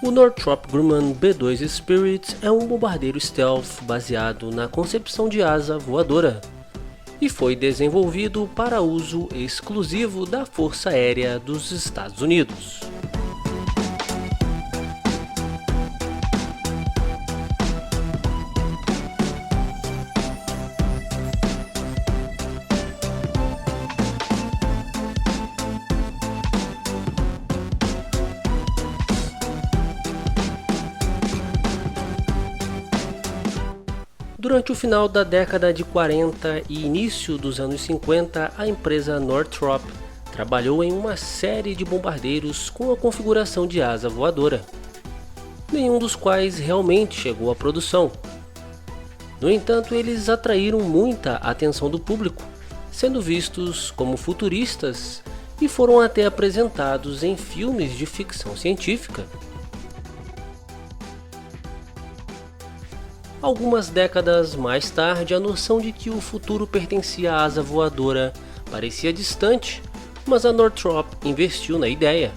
O Northrop Grumman B-2 Spirit é um bombardeiro stealth baseado na concepção de asa voadora e foi desenvolvido para uso exclusivo da Força Aérea dos Estados Unidos. Durante o final da década de 40 e início dos anos 50, a empresa Northrop trabalhou em uma série de bombardeiros com a configuração de asa voadora, nenhum dos quais realmente chegou à produção. No entanto, eles atraíram muita atenção do público, sendo vistos como futuristas e foram até apresentados em filmes de ficção científica. Algumas décadas mais tarde, a noção de que o futuro pertencia à asa voadora parecia distante, mas a Northrop investiu na ideia.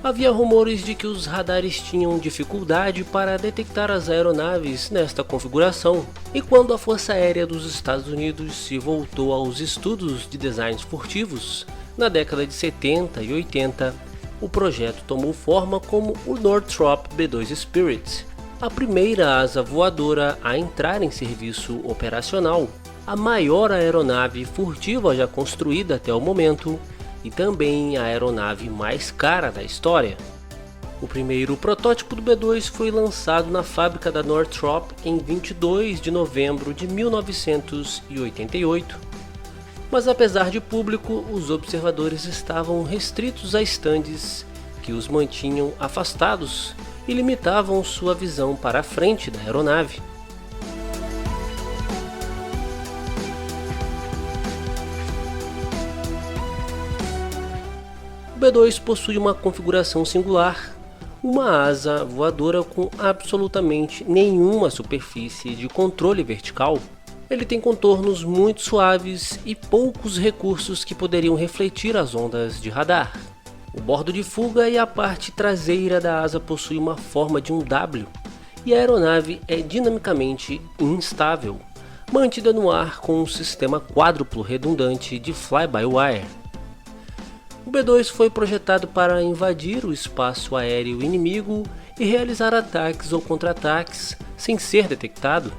Havia rumores de que os radares tinham dificuldade para detectar as aeronaves nesta configuração, e quando a Força Aérea dos Estados Unidos se voltou aos estudos de designs furtivos, na década de 70 e 80, o projeto tomou forma como o Northrop B-2 Spirit, a primeira asa voadora a entrar em serviço operacional, a maior aeronave furtiva já construída até o momento e também a aeronave mais cara da história. O primeiro protótipo do B-2 foi lançado na fábrica da Northrop em 22 de novembro de 1988, mas apesar de público, os observadores estavam restritos a estandes que os mantinham afastados e limitavam sua visão para a frente da aeronave. O B-2 possui uma configuração singular, uma asa voadora com absolutamente nenhuma superfície de controle vertical. Ele tem contornos muito suaves e poucos recursos que poderiam refletir as ondas de radar. O bordo de fuga e a parte traseira da asa possui uma forma de um W, e a aeronave é dinamicamente instável, mantida no ar com um sistema quádruplo redundante de fly-by-wire. O B-2 foi projetado para invadir o espaço aéreo inimigo e realizar ataques ou contra-ataques sem ser detectado.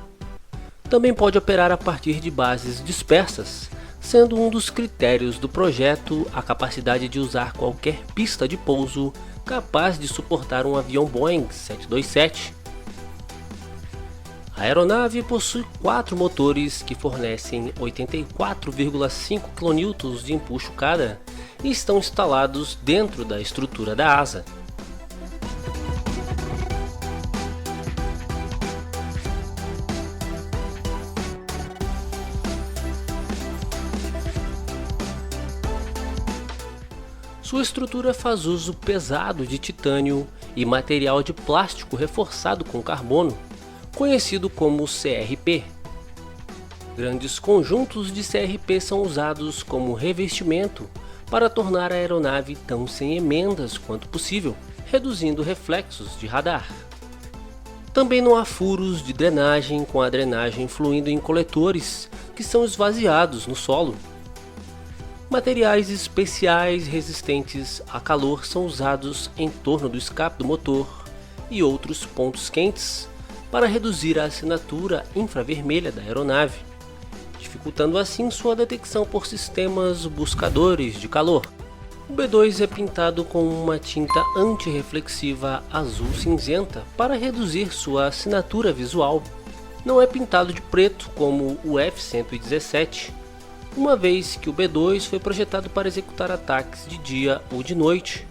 Também pode operar a partir de bases dispersas, sendo um dos critérios do projeto a capacidade de usar qualquer pista de pouso capaz de suportar um avião Boeing 727. A aeronave possui 4 motores que fornecem 84,5 kN de empuxo cada e estão instalados dentro da estrutura da asa. Sua estrutura faz uso pesado de titânio e material de plástico reforçado com carbono, conhecido como CRP. Grandes conjuntos de CRP são usados como revestimento para tornar a aeronave tão sem emendas quanto possível, reduzindo reflexos de radar. Também não há furos de drenagem, com a drenagem fluindo em coletores que são esvaziados no solo. Materiais especiais resistentes a calor são usados em torno do escape do motor e outros pontos quentes para reduzir a assinatura infravermelha da aeronave, dificultando assim sua detecção por sistemas buscadores de calor. O B-2 é pintado com uma tinta antirreflexiva azul cinzenta para reduzir sua assinatura visual. Não é pintado de preto como o F-117, uma vez que o B-2 foi projetado para executar ataques de dia ou de noite,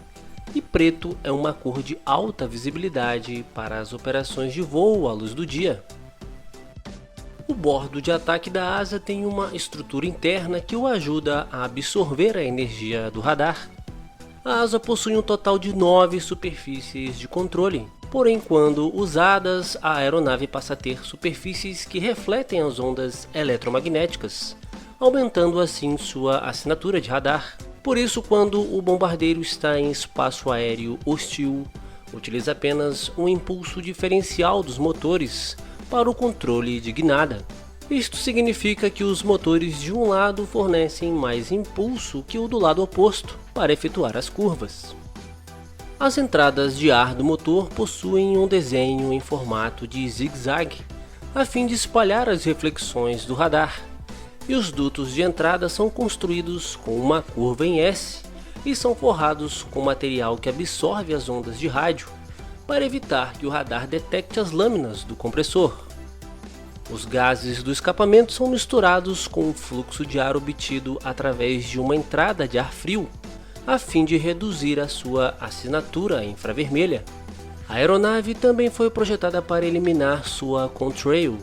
e preto é uma cor de alta visibilidade para as operações de voo à luz do dia. O bordo de ataque da asa tem uma estrutura interna que o ajuda a absorver a energia do radar. A asa possui um total de 9 superfícies de controle, porém quando usadas, a aeronave passa a ter superfícies que refletem as ondas eletromagnéticas, aumentando assim sua assinatura de radar. Por isso, quando o bombardeiro está em espaço aéreo hostil, Utiliza apenas um impulso diferencial dos motores para o controle de guinada. Isto significa que os motores de um lado fornecem mais impulso que o do lado oposto para efetuar as curvas. As entradas de ar do motor possuem um desenho em formato de zigue-zague, a fim de espalhar as reflexões do radar, e os dutos de entrada são construídos com uma curva em S e são forrados com material que absorve as ondas de rádio, para evitar que o radar detecte as lâminas do compressor. Os gases do escapamento são misturados com o fluxo de ar obtido através de uma entrada de ar frio, a fim de reduzir a sua assinatura infravermelha. A aeronave também foi projetada para eliminar sua contrail,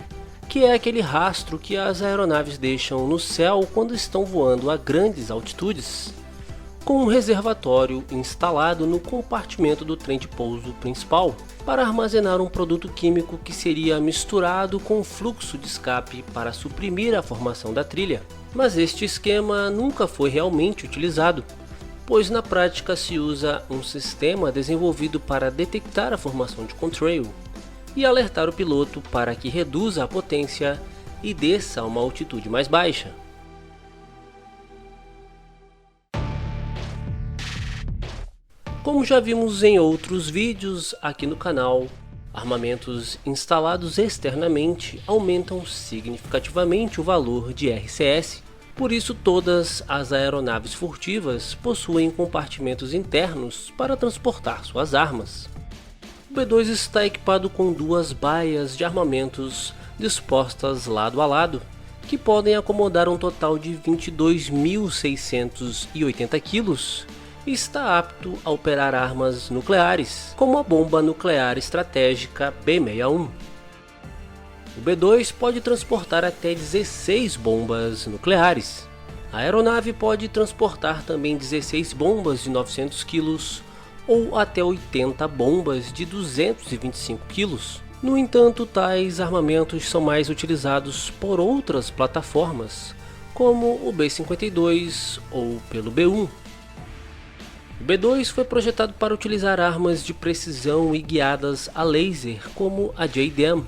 que é aquele rastro que as aeronaves deixam no céu quando estão voando a grandes altitudes, com um reservatório instalado no compartimento do trem de pouso principal, para armazenar um produto químico que seria misturado com o fluxo de escape para suprimir a formação da trilha. Mas este esquema nunca foi realmente utilizado, pois na prática se usa um sistema desenvolvido para detectar a formação de contrail e alertar o piloto para que reduza a potência e desça a uma altitude mais baixa. Como já vimos em outros vídeos aqui no canal, armamentos instalados externamente aumentam significativamente o valor de RCS. Por isso, todas as aeronaves furtivas possuem compartimentos internos para transportar suas armas. O B-2 está equipado com duas baias de armamentos dispostas lado a lado, que podem acomodar um total de 22.680 kg e está apto a operar armas nucleares, como a bomba nuclear estratégica B-61. O B-2 pode transportar até 16 bombas nucleares. A aeronave pode transportar também 16 bombas de 900 kg ou até 80 bombas de 225 kg. No entanto, tais armamentos são mais utilizados por outras plataformas, como o B-52 ou pelo B-1. O B-2 foi projetado para utilizar armas de precisão e guiadas a laser, como a JDAM,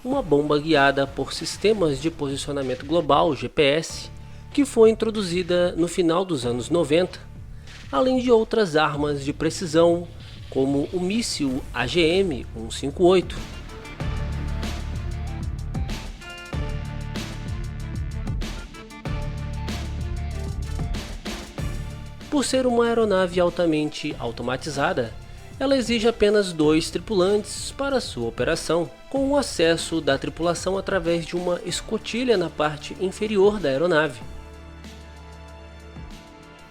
uma bomba guiada por sistemas de posicionamento global GPS, que foi introduzida no final dos anos 90, além de outras armas de precisão, como o míssil AGM-158. Por ser uma aeronave altamente automatizada, ela exige apenas 2 tripulantes para sua operação, com o acesso da tripulação através de uma escotilha na parte inferior da aeronave.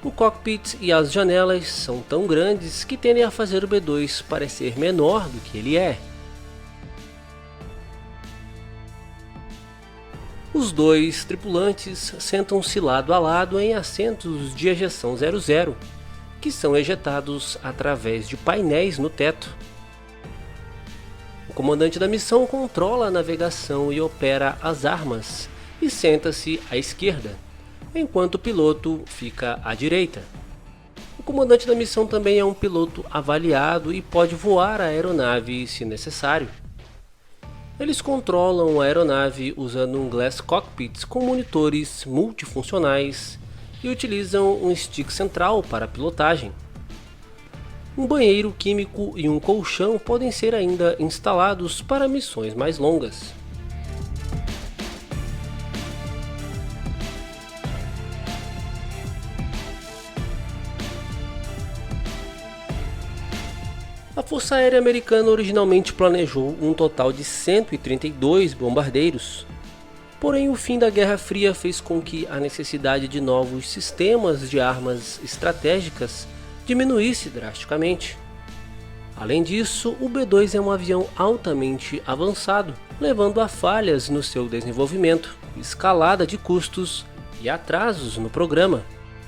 O cockpit e as janelas são tão grandes que tendem a fazer o B-2 parecer menor do que ele é. Os 2 tripulantes sentam-se lado a lado em assentos de ejeção 00, que são ejetados através de painéis no teto. O comandante da missão controla a navegação e opera as armas, e senta-se à esquerda, enquanto o piloto fica à direita. O comandante da missão também é um piloto avaliado e pode voar a aeronave se necessário. Eles controlam a aeronave usando um Glass Cockpit com monitores multifuncionais e utilizam um stick central para a pilotagem. Um banheiro químico e um colchão podem ser ainda instalados para missões mais longas. A Força Aérea Americana originalmente planejou um total de 132 bombardeiros, porém o fim da Guerra Fria fez com que a necessidade de novos sistemas de armas estratégicas diminuísse drasticamente. Além disso, o B-2 é um avião altamente avançado, levando a falhas no seu desenvolvimento, escalada de custos e atrasos no programa,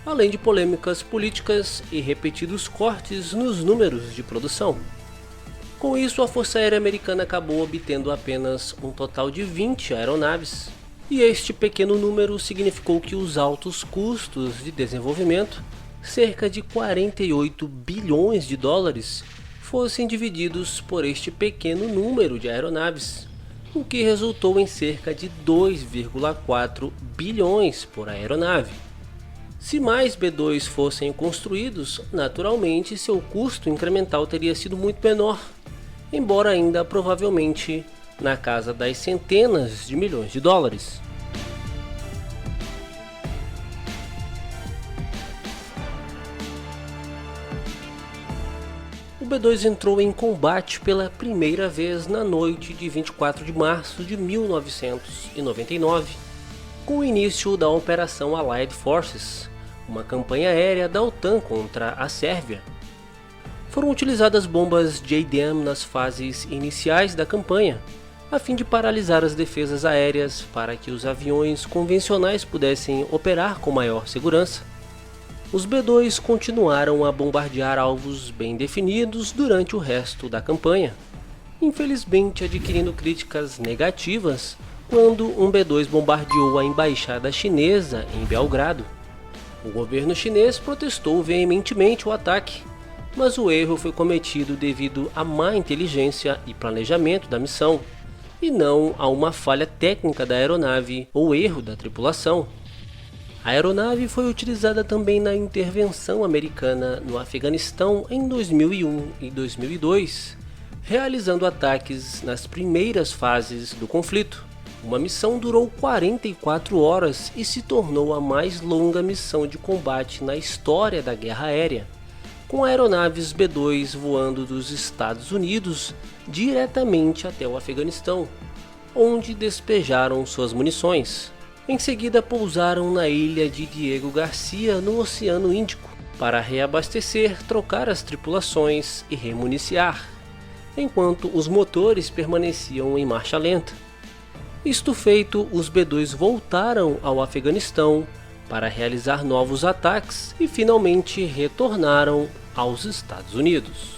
além de polêmicas políticas e repetidos cortes nos números de produção. Com isso, a Força Aérea Americana acabou obtendo apenas um total de 20 aeronaves, e este pequeno número significou que os altos custos de desenvolvimento, cerca de 48 bilhões de dólares, fossem divididos por este pequeno número de aeronaves, o que resultou em cerca de 2,4 bilhões por aeronave. Se mais B-2 fossem construídos, naturalmente seu custo incremental teria sido muito menor, embora ainda provavelmente na casa das centenas de milhões de dólares. O B-2 entrou em combate pela primeira vez na noite de 24 de março de 1999, com o início da Operação Allied Forces, uma campanha aérea da OTAN contra a Sérvia. Foram utilizadas bombas JDAM nas fases iniciais da campanha, a fim de paralisar as defesas aéreas para que os aviões convencionais pudessem operar com maior segurança. Os B-2 continuaram a bombardear alvos bem definidos durante o resto da campanha, infelizmente adquirindo críticas negativas quando um B-2 bombardeou a embaixada chinesa em Belgrado. O governo chinês protestou veementemente o ataque, mas o erro foi cometido devido à má inteligência e planejamento da missão, e não a uma falha técnica da aeronave ou erro da tripulação. A aeronave foi utilizada também na intervenção americana no Afeganistão em 2001 e 2002, realizando ataques nas primeiras fases do conflito. Uma missão durou 44 horas e se tornou a mais longa missão de combate na história da guerra aérea, com aeronaves B-2 voando dos Estados Unidos diretamente até o Afeganistão, onde despejaram suas munições. Em seguida pousaram na ilha de Diego Garcia, no Oceano Índico, para reabastecer, trocar as tripulações e remuniciar, enquanto os motores permaneciam em marcha lenta. Isto feito, os B-2 voltaram ao Afeganistão para realizar novos ataques e finalmente retornaram aos Estados Unidos.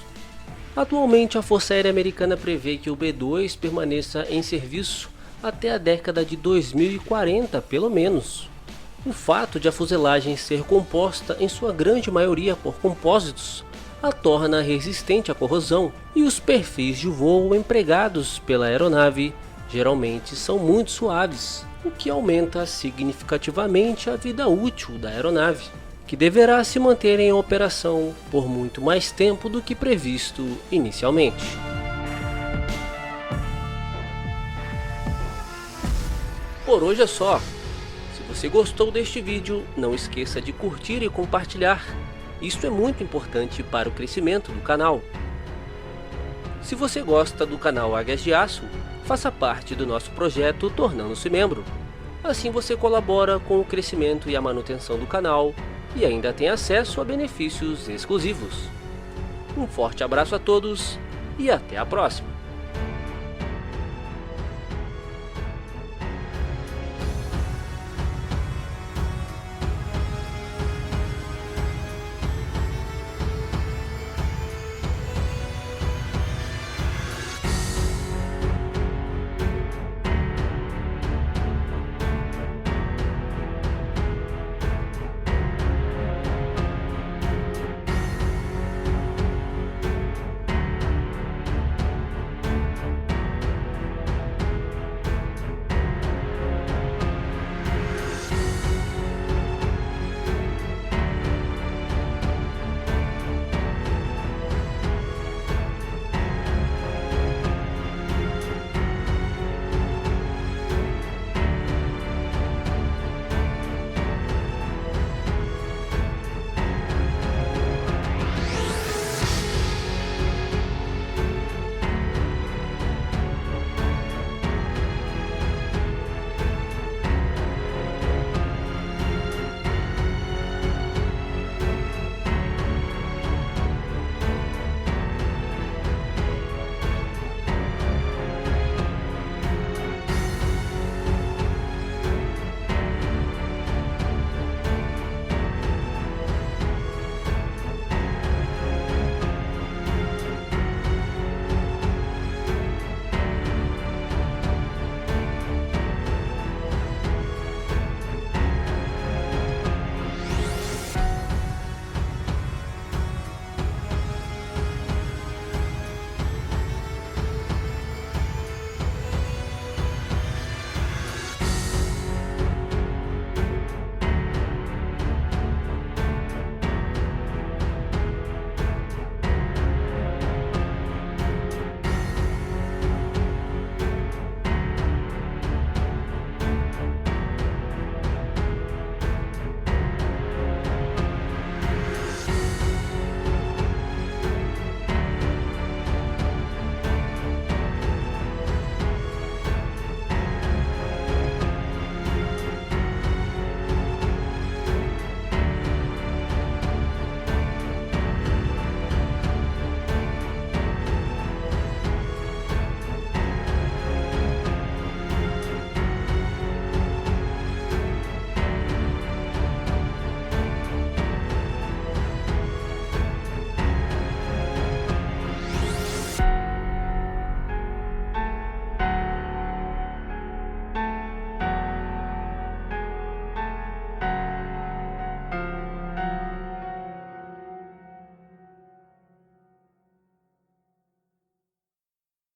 Atualmente, a Força Aérea Americana prevê que o B-2 permaneça em serviço até a década de 2040, pelo menos. O fato de a fuselagem ser composta em sua grande maioria por compósitos a torna resistente à corrosão, e os perfis de voo empregados pela aeronave geralmente são muito suaves, o que aumenta significativamente a vida útil da aeronave, que deverá se manter em operação por muito mais tempo do que previsto inicialmente. Por hoje é só. Se você gostou deste vídeo, não esqueça de curtir e compartilhar. Isso é muito importante para o crescimento do canal. Se você gosta do canal Águias de Aço, faça parte do nosso projeto tornando-se membro. Assim você colabora com o crescimento e a manutenção do canal e ainda tem acesso a benefícios exclusivos. Um forte abraço a todos e até a próxima!